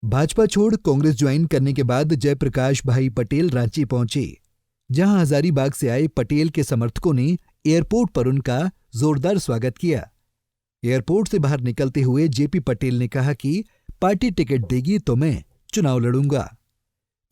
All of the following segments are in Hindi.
भाजपा छोड़ कांग्रेस ज्वाइन करने के बाद जयप्रकाश भाई पटेल रांची पहुंचे, जहां हजारीबाग से आए पटेल के समर्थकों ने एयरपोर्ट पर उनका जोरदार स्वागत किया। एयरपोर्ट से बाहर निकलते हुए जेपी पटेल ने कहा कि पार्टी टिकट देगी तो मैं चुनाव लड़ूंगा।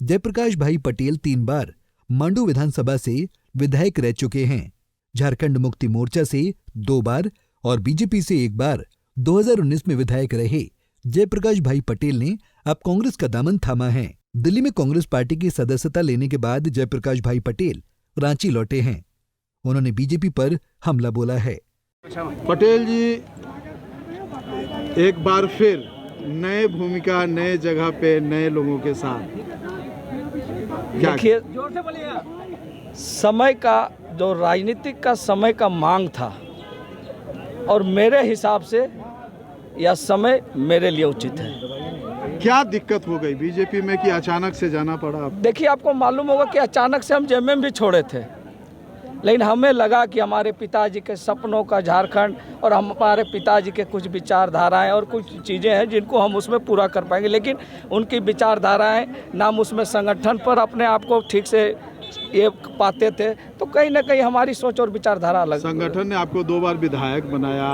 जयप्रकाश भाई पटेल 3 बार मांडू विधानसभा से विधायक रह चुके हैं। झारखंड मुक्ति मोर्चा से 2 बार और बीजेपी से 1 बार 2019 में विधायक रहे जयप्रकाश भाई पटेल ने अब कांग्रेस का दामन थामा है। दिल्ली में कांग्रेस पार्टी की सदस्यता लेने के बाद जयप्रकाश भाई पटेल रांची लौटे हैं। उन्होंने बीजेपी पर हमला बोला है। पटेल जी एक बार फिर नए भूमिका, नए जगह पे, नए लोगों के साथ देखिए, समय का जो राजनीतिक का समय का मांग था और मेरे हिसाब से यह समय मेरे लिए उचित है। क्या दिक्कत हो गई बीजेपी में कि अचानक से जाना पड़ा आपको? देखिए, आपको मालूम होगा कि अचानक से हम जेएमएम भी छोड़े थे, लेकिन हमें लगा कि हमारे पिताजी के सपनों का झारखंड और हमारे पिताजी के कुछ विचारधाराएं और कुछ चीज़ें हैं जिनको हम उसमें पूरा कर पाएंगे, लेकिन उनकी विचारधाराएं ना हम उसमें संगठन पर अपने आप को ठीक से ये पाते थे, तो कहीं ना कहीं हमारी सोच और विचारधारा अलग। संगठन ने आपको 2 बार विधायक बनाया,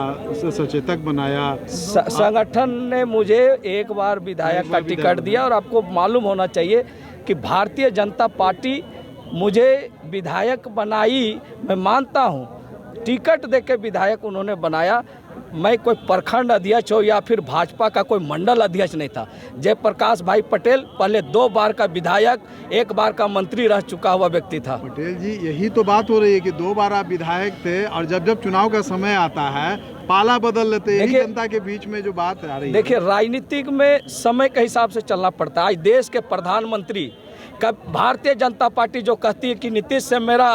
सचेतक बनाया। संगठन ने मुझे 1 बार विधायक का टिकट दिया और आपको मालूम होना चाहिए कि भारतीय जनता पार्टी मुझे विधायक बनाई, मैं मानता हूँ टिकट देके विधायक उन्होंने बनाया। मैं कोई प्रखंड अध्यक्ष हो या फिर भाजपा का कोई मंडल अध्यक्ष नहीं था। जयप्रकाश भाई पटेल पहले 2 बार का विधायक, 1 बार का मंत्री रह चुका हुआ व्यक्ति था। पटेल जी, यही तो बात हो रही है कि 2 बार आप विधायक थे और जब चुनाव का समय आता है पाला बदल लेते, यही जनता के बीच में जो बात आ रही है। देखिए, राजनीतिक में समय के हिसाब से चलना पड़ता है। आज देश के प्रधानमंत्री कब भारतीय जनता पार्टी जो कहती है कि नीतीश से मेरा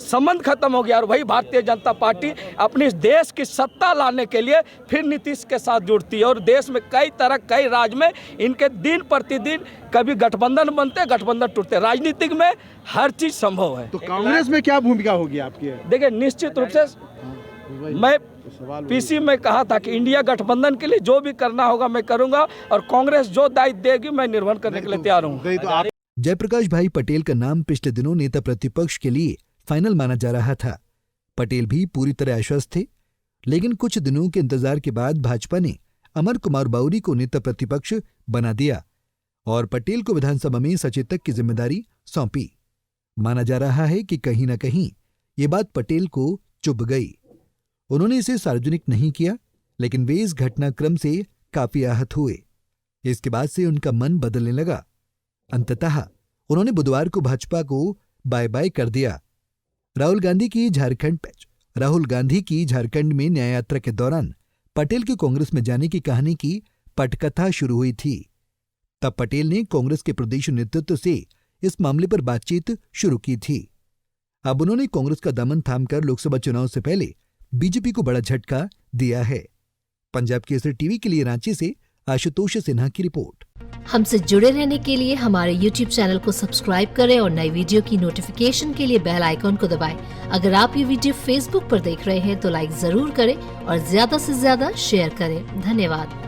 संबंध खत्म हो गया, और वही भारतीय जनता पार्टी अपनी देश की सत्ता लाने के लिए फिर नीतीश के साथ जुड़ती है। और देश में कई राज्य में इनके दिन प्रतिदिन कभी गठबंधन बनते, गठबंधन टूटते। राजनीतिक में हर चीज संभव है। तो कांग्रेस में क्या भूमिका होगी आपकी? देखिए, निश्चित रूप से मैं पीसी में कहा था कि इंडिया गठबंधन के लिए जो भी करना होगा मैं करूंगा और कांग्रेस जो दायित्व देगी मैं निर्वहन करने के लिए तैयार हूँ। जयप्रकाश भाई पटेल का नाम पिछले दिनों नेता प्रतिपक्ष के लिए फाइनल माना जा रहा था। पटेल भी पूरी तरह आश्वस्त थे, लेकिन कुछ दिनों के इंतजार के बाद भाजपा ने अमर कुमार बाउरी को नेता प्रतिपक्ष बना दिया और पटेल को विधानसभा में सचेतक की जिम्मेदारी सौंपी। माना जा रहा है कि कहीं न कहीं ये बात पटेल को चुभ गई। उन्होंने इसे सार्वजनिक नहीं किया, लेकिन वे इस घटनाक्रम से काफी आहत हुए। इसके बाद से उनका मन बदलने लगा। अंततः उन्होंने बुधवार को भाजपा को बाय बाय कर दिया। राहुल गांधी की झारखंड में न्याय यात्रा के दौरान पटेल के कांग्रेस में जाने की कहानी की पटकथा शुरू हुई थी। तब पटेल ने कांग्रेस के प्रदेश नेतृत्व से इस मामले पर बातचीत शुरू की थी। अब उन्होंने कांग्रेस का दामन थामकर लोकसभा चुनाव से पहले बीजेपी को बड़ा झटका दिया है। पंजाब केसरी टीवी के लिए रांची से आशुतोष सिन्हा की रिपोर्ट। हमसे जुड़े रहने के लिए हमारे YouTube चैनल को सब्सक्राइब करें और नई वीडियो की नोटिफिकेशन के लिए बेल आइकॉन को दबाएं। अगर आप ये वीडियो Facebook पर देख रहे हैं तो लाइक जरूर करें और ज्यादा से ज्यादा शेयर करें। धन्यवाद।